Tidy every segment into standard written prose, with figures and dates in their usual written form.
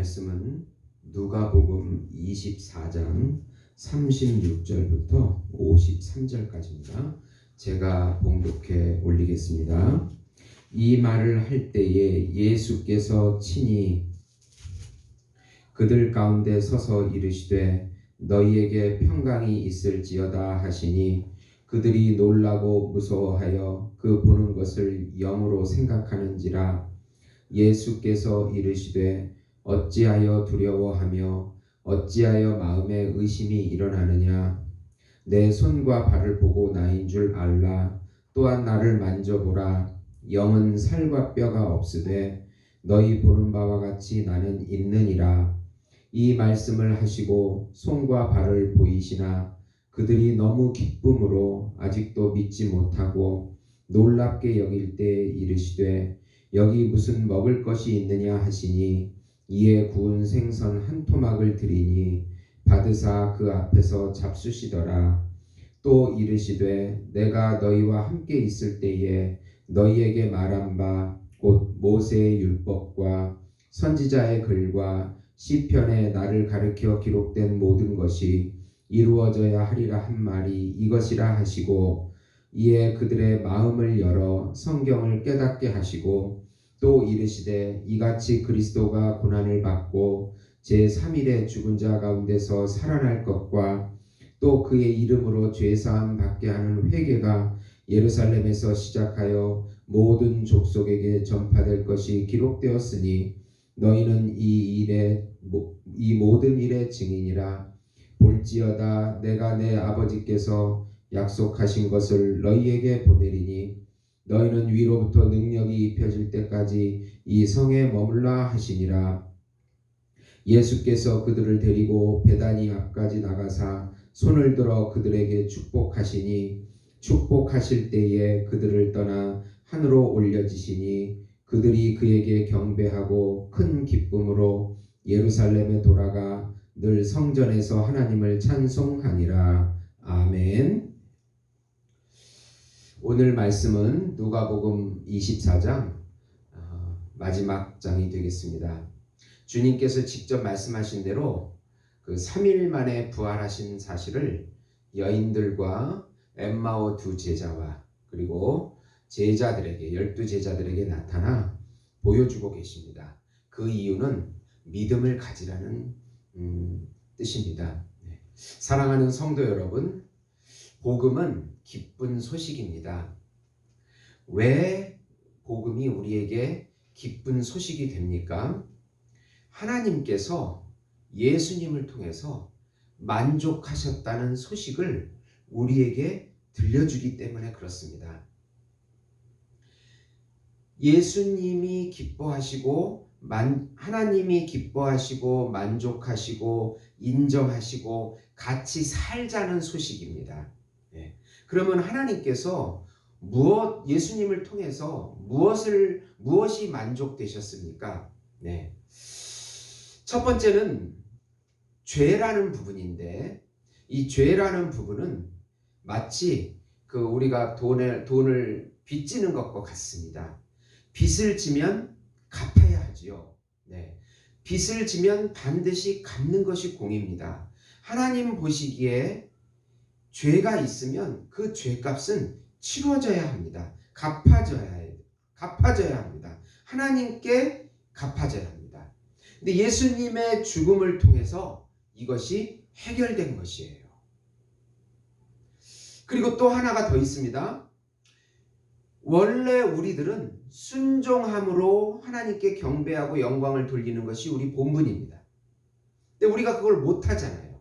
말씀은 누가복음 24장 36절부터 53절까지입니다. 제가 봉독해 올리겠습니다. 이 말을 할 때에 예수께서 친히 그들 가운데 서서 이르시되 너희에게 평강이 있을지어다 하시니 그들이 놀라고 무서워하여 그 보는 것을 영으로 생각하는지라. 예수께서 이르시되 어찌하여 두려워하며 어찌하여 마음에 의심이 일어나느냐. 내 손과 발을 보고 나인 줄 알라. 또한 나를 만져보라. 영은 살과 뼈가 없으되 너희 보는 바와 같이 나는 있느니라. 이 말씀을 하시고 손과 발을 보이시나 그들이 너무 기쁨으로 아직도 믿지 못하고 놀랍게 여길 때 이르시되 여기 무슨 먹을 것이 있느냐 하시니 이에 구운 생선 한 토막을 드리니 받으사 그 앞에서 잡수시더라. 또 이르시되 내가 너희와 함께 있을 때에 너희에게 말한 바 곧 모세의 율법과 선지자의 글과 시편에 나를 가리켜 기록된 모든 것이 이루어져야 하리라 한 말이 이것이라 하시고 이에 그들의 마음을 열어 성경을 깨닫게 하시고 또 이르시되 이같이 그리스도가 고난을 받고 제3일에 죽은 자 가운데서 살아날 것과 또 그의 이름으로 죄사함 받게 하는 회개가 예루살렘에서 시작하여 모든 족속에게 전파될 것이 기록되었으니 너희는 이 모든 일의 증인이라. 볼지어다 내가 내 아버지께서 약속하신 것을 너희에게 보내리니 너희는 위로부터 능력이 입혀질 때까지 이 성에 머물라 하시니라. 예수께서 그들을 데리고 베다니 앞까지 나가사 손을 들어 그들에게 축복하시니 축복하실 때에 그들을 떠나 하늘로 올려지시니 그들이 그에게 경배하고 큰 기쁨으로 예루살렘에 돌아가 늘 성전에서 하나님을 찬송하니라. 아멘. 오늘 말씀은 누가복음 24장 마지막 장이 되겠습니다. 주님께서 직접 말씀하신 대로 그 3일 만에 부활하신 사실을 여인들과 엠마오 두 제자와 그리고 제자들에게 12제자들에게 나타나 보여주고 계십니다. 그 이유는 믿음을 가지라는 뜻입니다. 사랑하는 성도 여러분, 복음은 기쁜 소식입니다. 왜 복음이 우리에게 기쁜 소식이 됩니까? 하나님께서 예수님을 통해서 만족하셨다는 소식을 우리에게 들려주기 때문에 그렇습니다. 예수님이 기뻐하시고 하나님이 기뻐하시고 만족하시고 인정하시고 같이 살자는 소식입니다. 그러면 하나님께서 예수님을 통해서 무엇이 만족되셨습니까? 첫 번째는 죄라는 부분인데 이 죄라는 부분은 마치 우리가 돈을 빚지는 것과 같습니다. 빚을 지면 갚아야 하지요. 빚을 지면 반드시 갚는 것이 공입니다. 하나님 보시기에 죄가 있으면 그 죄값은 치러져야 합니다. 갚아져야 합니다. 하나님께 갚아져야 합니다. 근데 예수님의 죽음을 통해서 이것이 해결된 것이에요. 그리고 또 하나가 더 있습니다. 원래 우리들은 순종함으로 하나님께 경배하고 영광을 돌리는 것이 우리 본분입니다. 근데 우리가 그걸 못하잖아요.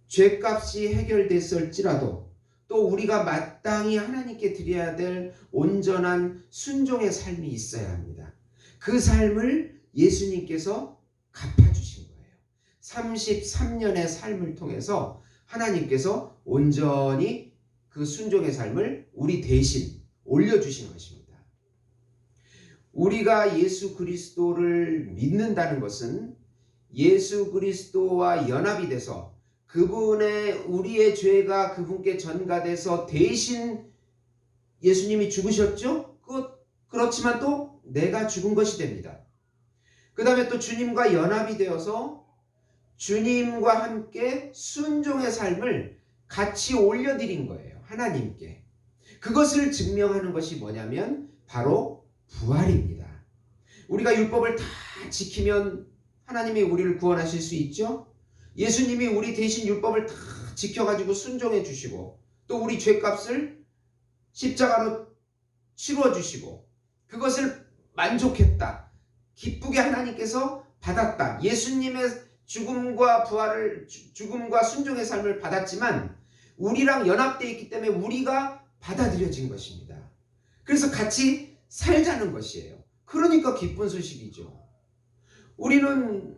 죄값이 해결됐을지라도 또 우리가 마땅히 하나님께 드려야 될 온전한 순종의 삶이 있어야 합니다. 그 삶을 예수님께서 갚아주신 거예요. 33년의 삶을 통해서 하나님께서 온전히 그 순종의 삶을 우리 대신 올려주신 것입니다. 우리가 예수 그리스도를 믿는다는 것은 예수 그리스도와 연합이 돼서 우리의 죄가 그분께 전가돼서 대신 예수님이 죽으셨죠? 그렇지만 또 내가 죽은 것이 됩니다. 그 다음에 또 주님과 연합이 되어서 주님과 함께 순종의 삶을 같이 올려드린 거예요. 하나님께. 그것을 증명하는 것이 뭐냐면 바로 부활입니다. 우리가 율법을 다 지키면 하나님이 우리를 구원하실 수 있죠? 예수님이 우리 대신 율법을 다 지켜가지고 순종해 주시고 또 우리 죄값을 십자가로 치루어 주시고 그것을 만족했다. 기쁘게 하나님께서 받았다. 예수님의 죽음과 부활을 죽음과 순종의 삶을 받았지만 우리랑 연합되어 있기 때문에 우리가 받아들여진 것입니다. 그래서 같이 살자는 것이에요. 그러니까 기쁜 소식이죠. 우리는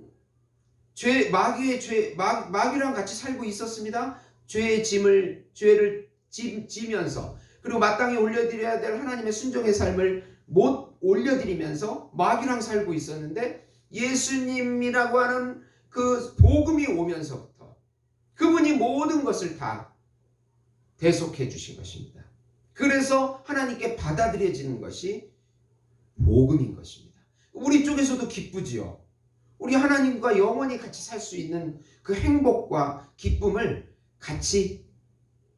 마귀랑 같이 살고 있었습니다. 죄를 지면서 그리고 마땅히 올려드려야 될 하나님의 순종의 삶을 못 올려드리면서 마귀랑 살고 있었는데 예수님이라고 하는 그 복음이 오면서부터 그분이 모든 것을 다 대속해 주신 것입니다. 그래서 하나님께 받아들여지는 것이 복음인 것입니다. 우리 쪽에서도 기쁘지요. 우리 하나님과 영원히 같이 살 수 있는 그 행복과 기쁨을 같이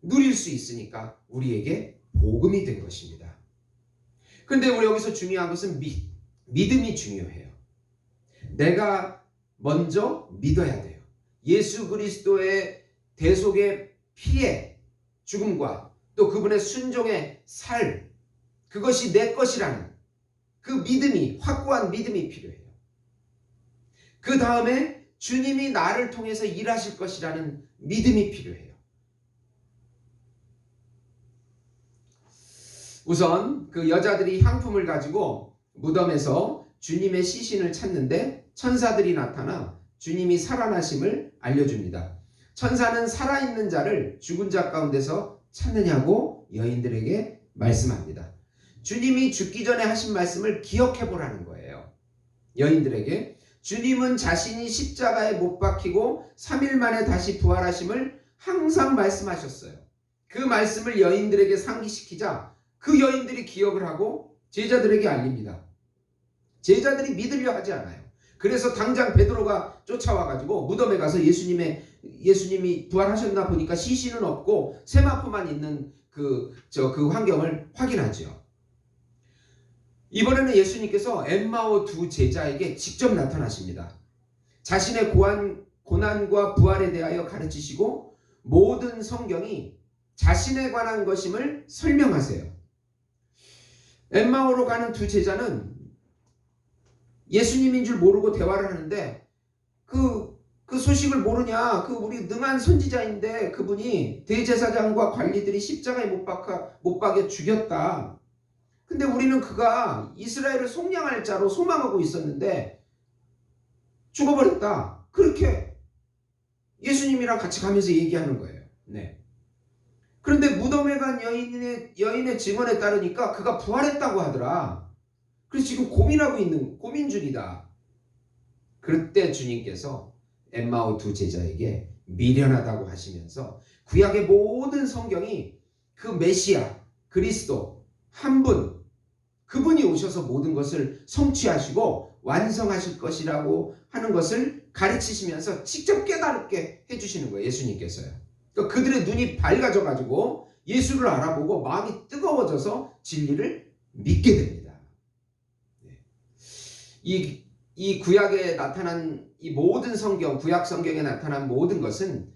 누릴 수 있으니까 우리에게 복음이 된 것입니다. 그런데 우리 여기서 중요한 것은 믿음이 중요해요. 내가 먼저 믿어야 돼요. 예수 그리스도의 대속의 피의 죽음과 또 그분의 순종의 살, 그것이 내 것이라는 그 믿음이, 확고한 믿음이 필요해요. 그 다음에 주님이 나를 통해서 일하실 것이라는 믿음이 필요해요. 우선 그 여자들이 향품을 가지고 무덤에서 주님의 시신을 찾는데 천사들이 나타나 주님이 살아나심을 알려줍니다. 천사는 살아있는 자를 죽은 자 가운데서 찾느냐고 여인들에게 말씀합니다. 주님이 죽기 전에 하신 말씀을 기억해 보라는 거예요. 여인들에게 주님은 자신이 십자가에 못 박히고 3일 만에 다시 부활하심을 항상 말씀하셨어요. 그 말씀을 여인들에게 상기시키자 그 여인들이 기억을 하고 제자들에게 알립니다. 제자들이 믿으려 하지 않아요. 그래서 당장 베드로가 쫓아와가지고 무덤에 가서 예수님이 부활하셨나 보니까 시신은 없고 세마포만 있는 그 환경을 확인하죠. 이번에는 예수님께서 엠마오 두 제자에게 직접 나타나십니다. 자신의 고난과 부활에 대하여 가르치시고 모든 성경이 자신에 관한 것임을 설명하세요. 엠마오로 가는 두 제자는 예수님인 줄 모르고 대화를 하는데 그 소식을 모르냐? 우리 능한 선지자인데 그분이 대제사장과 관리들이 십자가에 못 박여 죽였다. 근데 우리는 그가 이스라엘을 속량할 자로 소망하고 있었는데 죽어버렸다. 그렇게 예수님이랑 같이 가면서 얘기하는 거예요. 네. 그런데 무덤에 간 여인의 증언에 따르니까 그가 부활했다고 하더라. 그래서 지금 고민 중이다. 그때 주님께서 엠마오 두 제자에게 미련하다고 하시면서 구약의 모든 성경이 그 메시아 그리스도 한 분, 그분이 오셔서 모든 것을 성취하시고 완성하실 것이라고 하는 것을 가르치시면서 직접 깨닫게 해주시는 거예요. 예수님께서요. 그러니까 그들의 눈이 밝아져가지고 예수를 알아보고 마음이 뜨거워져서 진리를 믿게 됩니다. 이 구약에 나타난 이 모든 성경, 구약 성경에 나타난 모든 것은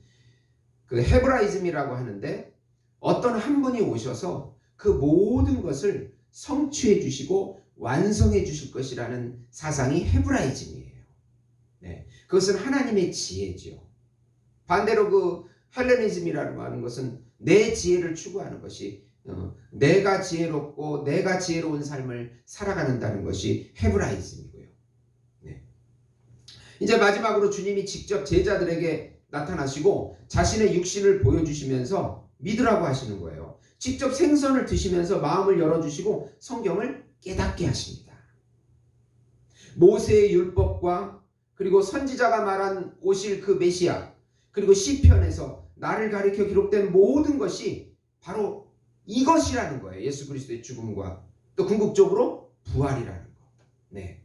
그 헤브라이즘이라고 하는데 어떤 한 분이 오셔서 그 모든 것을 성취해 주시고 완성해 주실 것이라는 사상이 헤브라이즘이에요. 네, 그것은 하나님의 지혜지요. 반대로 그 헬레니즘이라고 하는 것은 내 지혜를 추구하는 것이 내가 지혜롭고 내가 지혜로운 삶을 살아가는다는 것이 헤브라이즘이고요. 네. 이제 마지막으로 주님이 직접 제자들에게 나타나시고 자신의 육신을 보여주시면서 믿으라고 하시는 거예요. 직접 생선을 드시면서 마음을 열어주시고 성경을 깨닫게 하십니다. 모세의 율법과 그리고 선지자가 말한 오실 그 메시아 그리고 시편에서 나를 가리켜 기록된 모든 것이 바로 이것이라는 거예요. 예수 그리스도의 죽음과 또 궁극적으로 부활이라는 거. 네.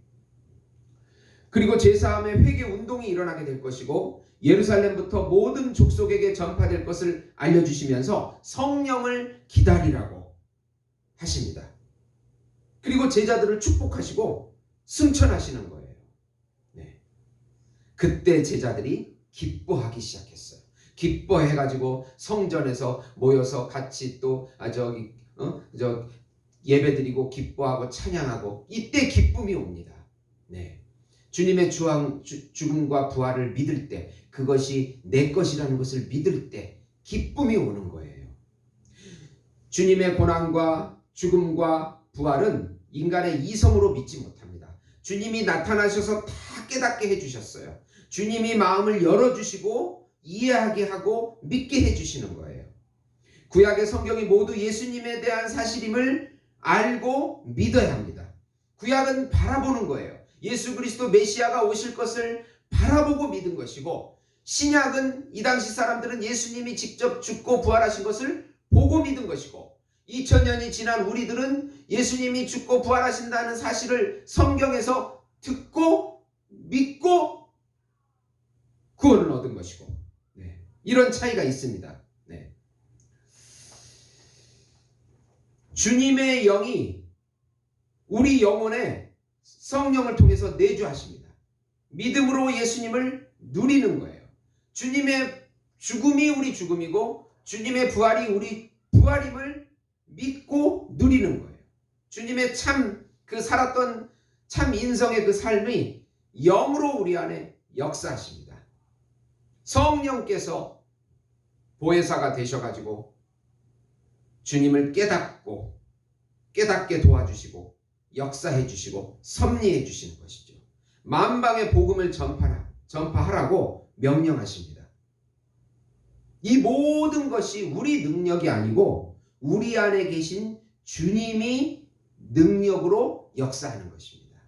그리고 제사함의 회개 운동이 일어나게 될 것이고 예루살렘부터 모든 족속에게 전파될 것을 알려주시면서 성령을 기다리라고 하십니다. 그리고 제자들을 축복하시고 승천하시는 거예요. 네. 그때 제자들이 기뻐하기 시작했어요. 기뻐해가지고 성전에서 모여서 같이 또 예배드리고 기뻐하고 찬양하고 이때 기쁨이 옵니다. 네. 주님의 죽음과 부활을 믿을 때, 그것이 내 것이라는 것을 믿을 때 기쁨이 오는 거예요. 주님의 고난과 죽음과 부활은 인간의 이성으로 믿지 못합니다. 주님이 나타나셔서 다 깨닫게 해주셨어요. 주님이 마음을 열어주시고 이해하게 하고 믿게 해주시는 거예요. 구약의 성경이 모두 예수님에 대한 사실임을 알고 믿어야 합니다. 구약은 바라보는 거예요. 예수 그리스도 메시아가 오실 것을 바라보고 믿은 것이고, 신약은 이 당시 사람들은 예수님이 직접 죽고 부활하신 것을 보고 믿은 것이고, 2000년이 지난 우리들은 예수님이 죽고 부활하신다는 사실을 성경에서 듣고 믿고 구원을 얻은 것이고, 네. 이런 차이가 있습니다. 네. 주님의 영이 우리 영혼에 성령을 통해서 내주하십니다. 믿음으로 예수님을 누리는 거예요. 주님의 죽음이 우리 죽음이고 주님의 부활이 우리 부활임을 믿고 누리는 거예요. 주님의 살았던 참 인성의 그 삶이 영으로 우리 안에 역사하십니다. 성령께서 보혜사가 되셔가지고 주님을 깨닫게 도와주시고 역사해 주시고 섭리해 주시는 것이죠. 만방의 복음을 전파하라고 명령하십니다. 이 모든 것이 우리 능력이 아니고 우리 안에 계신 주님이 능력으로 역사하는 것입니다.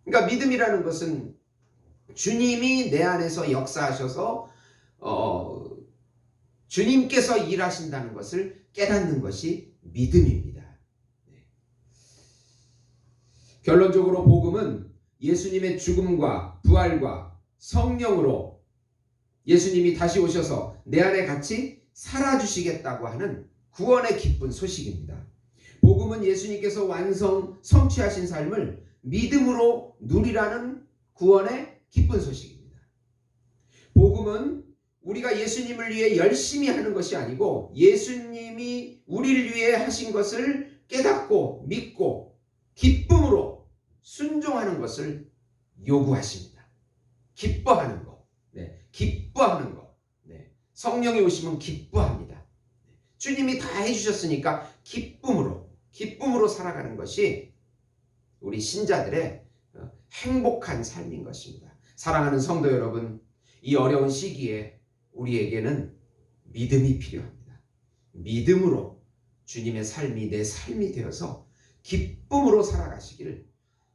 그러니까 믿음이라는 것은 주님이 내 안에서 역사하셔서 주님께서 일하신다는 것을 깨닫는 것이 믿음입니다. 네. 결론적으로 복음은 예수님의 죽음과 부활과 성령으로 예수님이 다시 오셔서 내 안에 같이 살아주시겠다고 하는 구원의 기쁜 소식입니다. 복음은 예수님께서 성취하신 삶을 믿음으로 누리라는 구원의 기쁜 소식입니다. 복음은 우리가 예수님을 위해 열심히 하는 것이 아니고 예수님이 우리를 위해 하신 것을 깨닫고 믿고 기쁨으로 순종하는 것을 요구하십니다. 기뻐하는 것. 네. 기뻐하는 것. 네. 성령이 오시면 기뻐합니다. 네. 주님이 다 해주셨으니까 기쁨으로 살아가는 것이 우리 신자들의 행복한 삶인 것입니다. 사랑하는 성도 여러분, 이 어려운 시기에 우리에게는 믿음이 필요합니다. 믿음으로 주님의 삶이 내 삶이 되어서 기쁨으로 살아가시기를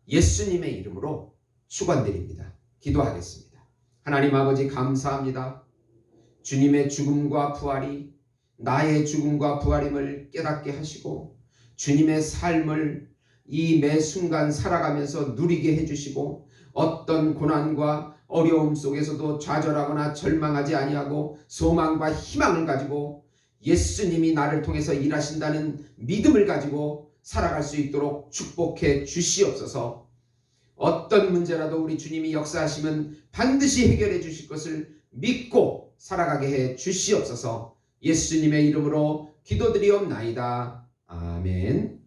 예수님의 이름으로 축원드립니다. 기도하겠습니다. 하나님 아버지 감사합니다. 주님의 죽음과 부활이 나의 죽음과 부활임을 깨닫게 하시고 주님의 삶을 이 매 순간 살아가면서 누리게 해주시고 어떤 고난과 어려움 속에서도 좌절하거나 절망하지 아니하고 소망과 희망을 가지고 예수님이 나를 통해서 일하신다는 믿음을 가지고 살아갈 수 있도록 축복해 주시옵소서. 어떤 문제라도 우리 주님이 역사하시면 반드시 해결해 주실 것을 믿고 살아가게 해 주시옵소서. 예수님의 이름으로 기도드리옵나이다. 아멘.